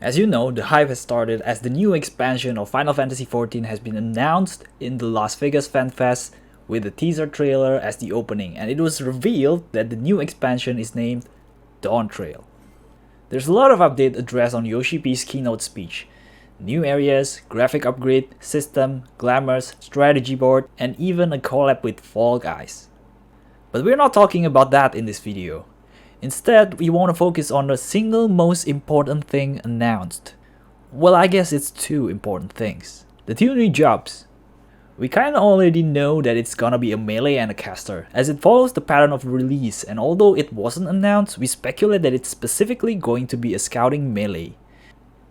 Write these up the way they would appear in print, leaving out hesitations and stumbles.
As you know, the hype has started as the new expansion of Final Fantasy XIV has been announced in the Las Vegas Fan Fest with a teaser trailer as the opening, and it was revealed that the new expansion is named DAWNTRAIL. There's a lot of update addressed on Yoshi P's keynote speech. New areas, graphic upgrade, system, glamours, strategy board, and even a collab with Fall Guys. But we're not talking about that in this video. Instead, we want to focus on the single most important thing announced. Well, I guess it's two important things. The two new jobs. We kinda already know that it's gonna be a melee and a caster, as it follows the pattern of release, and although it wasn't announced, we speculate that it's specifically going to be a scouting melee.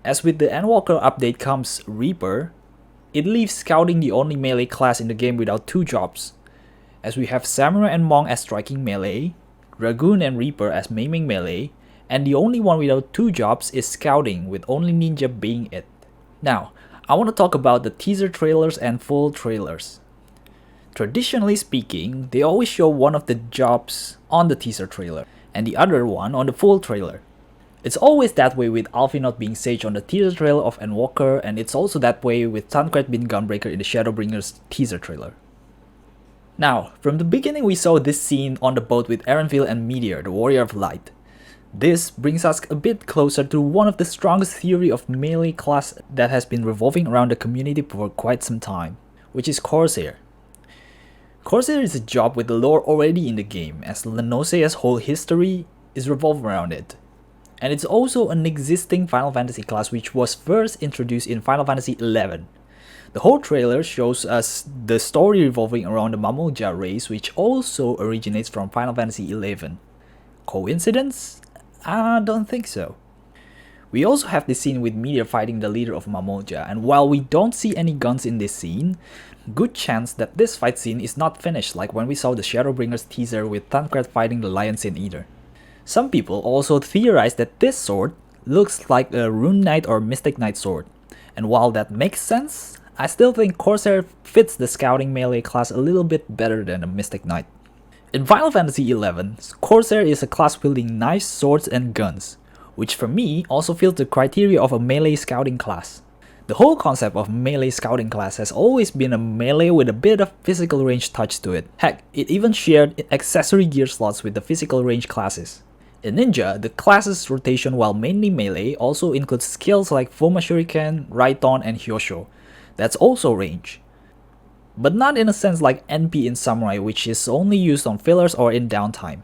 As with the Endwalker update comes Reaper, it leaves scouting the only melee class in the game without two jobs, as we have Samurai and Monk as striking melee, Dragoon and Reaper as maiming melee, and the only one without two jobs is scouting, with only Ninja being it. Now, I want to talk about the teaser trailers and full trailers. Traditionally speaking, they always show one of the jobs on the teaser trailer, and the other one on the full trailer. It's always that way with Alphinaud being Sage on the teaser trailer of Endwalker, and it's also that way with Tancred being Gunbreaker in the Shadowbringers teaser trailer. Now, from the beginning we saw this scene on the boat with Erenville and Meteor, the Warrior of Light. This brings us a bit closer to one of the strongest theory of melee class that has been revolving around the community for quite some time, which is Corsair. Corsair is a job with the lore already in the game, as Lenocea's whole history is revolved around it. And it's also an existing Final Fantasy class which was first introduced in Final Fantasy XI. The whole trailer shows us the story revolving around the Mamulja race, which also originates from Final Fantasy XI. Coincidence? I don't think so. We also have this scene with Meteor fighting the leader of Mamulja, and while we don't see any guns in this scene, good chance that this fight scene is not finished like when we saw the Shadowbringers teaser with Tancred fighting the Lion Sin Eater. Some people also theorize that this sword looks like a Rune Knight or Mystic Knight sword, and while that makes sense, I still think Corsair fits the scouting melee class a little bit better than a Mystic Knight. In Final Fantasy XI, Corsair is a class wielding knives, swords, and guns, which for me also fills the criteria of a melee scouting class. The whole concept of melee scouting class has always been a melee with a bit of physical range touch to it. Heck, it even shared accessory gear slots with the physical range classes. In Ninja, the class's rotation while mainly melee also includes skills like Fuma Shuriken, Raiton, and Hyosho. That's also range. But not in a sense like NP in Samurai, which is only used on fillers or in downtime.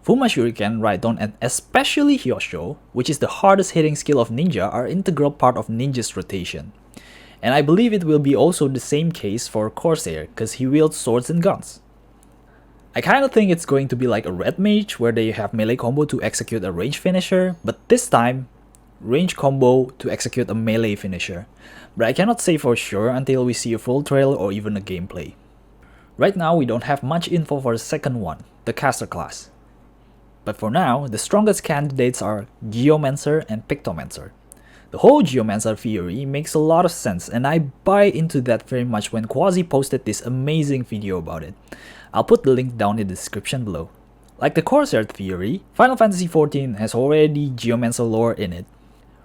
Fuma Shuriken, Raiton, and especially Hyosho, which is the hardest hitting skill of Ninja, are integral part of Ninja's rotation. And I believe it will be also the same case for Corsair, cause he wields swords and guns. I kinda think it's going to be like a Red Mage, where they have melee combo to execute a range finisher, but this time, range combo to execute a melee finisher. But I cannot say for sure until we see a full trailer or even a gameplay. Right now we don't have much info for the second one, the caster class. But for now, the strongest candidates are Geomancer and Pictomancer. The whole Geomancer theory makes a lot of sense, and I buy into that very much when Quasi posted this amazing video about it. I'll put the link down in the description below. Like the Corsair theory, Final Fantasy XIV has already Geomancer lore in it.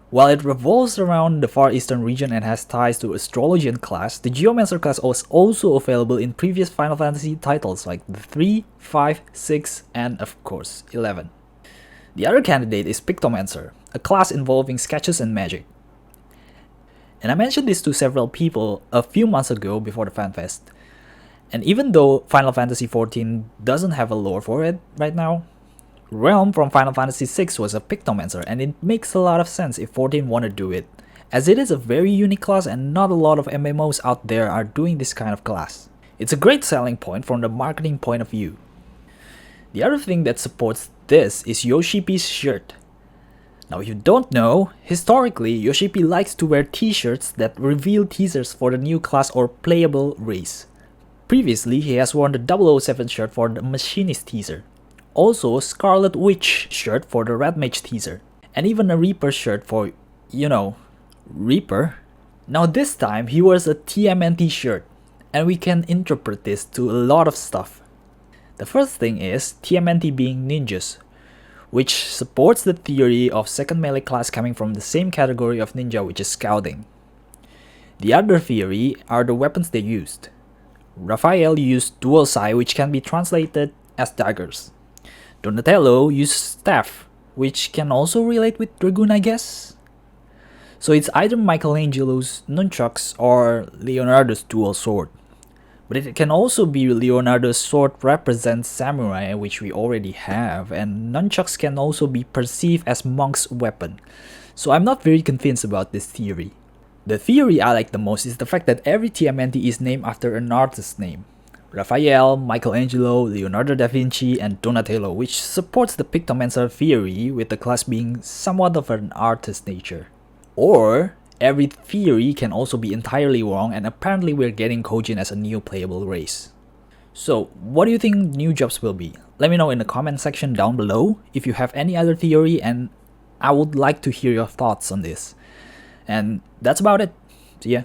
While it revolves around the Far Eastern region and has ties to astrology and class, the Geomancer class was also available in previous Final Fantasy titles like the 3, 5, 6, and of course 11. The other candidate is Pictomancer, a class involving sketches and magic. And I mentioned this to several people a few months ago before the FanFest. And even though Final Fantasy XIV doesn't have a lore for it right now, Realm from Final Fantasy VI was a Pictomancer, and it makes a lot of sense if 14 want to do it, as it is a very unique class and not a lot of MMOs out there are doing this kind of class. It's a great selling point from the marketing point of view. The other thing that supports this is Yoshipi's shirt. Now if you don't know, historically Yoshipi likes to wear t-shirts that reveal teasers for the new class or playable race. Previously he has worn the 007 shirt for the Machinist teaser. Also, Scarlet Witch shirt for the Red Mage teaser, and even a Reaper shirt for, you know, Reaper. Now this time he wears a TMNT shirt, and we can interpret this to a lot of stuff. The first thing is TMNT being ninjas, which supports the theory of second melee class coming from the same category of ninja, which is scouting. The other theory are the weapons they used. Raphael used dual sai, which can be translated as daggers. Donatello used staff, which can also relate with dragoon, I guess. So it's either Michelangelo's nunchucks or Leonardo's dual sword. But it can also be Leonardo's sword represents samurai, which we already have, and nunchucks can also be perceived as monk's weapon. So I'm not very convinced about this theory. The theory I like the most is the fact that every TMNT is named after an artist's name. Raphael, Michelangelo, Leonardo da Vinci, and Donatello, which supports the Pictomancer theory with the class being somewhat of an artist nature. Or, every theory can also be entirely wrong, and apparently we're getting Kojin as a new playable race. So, what do you think new jobs will be? Let me know in the comment section down below if you have any other theory, and I would like to hear your thoughts on this. And that's about it. See ya.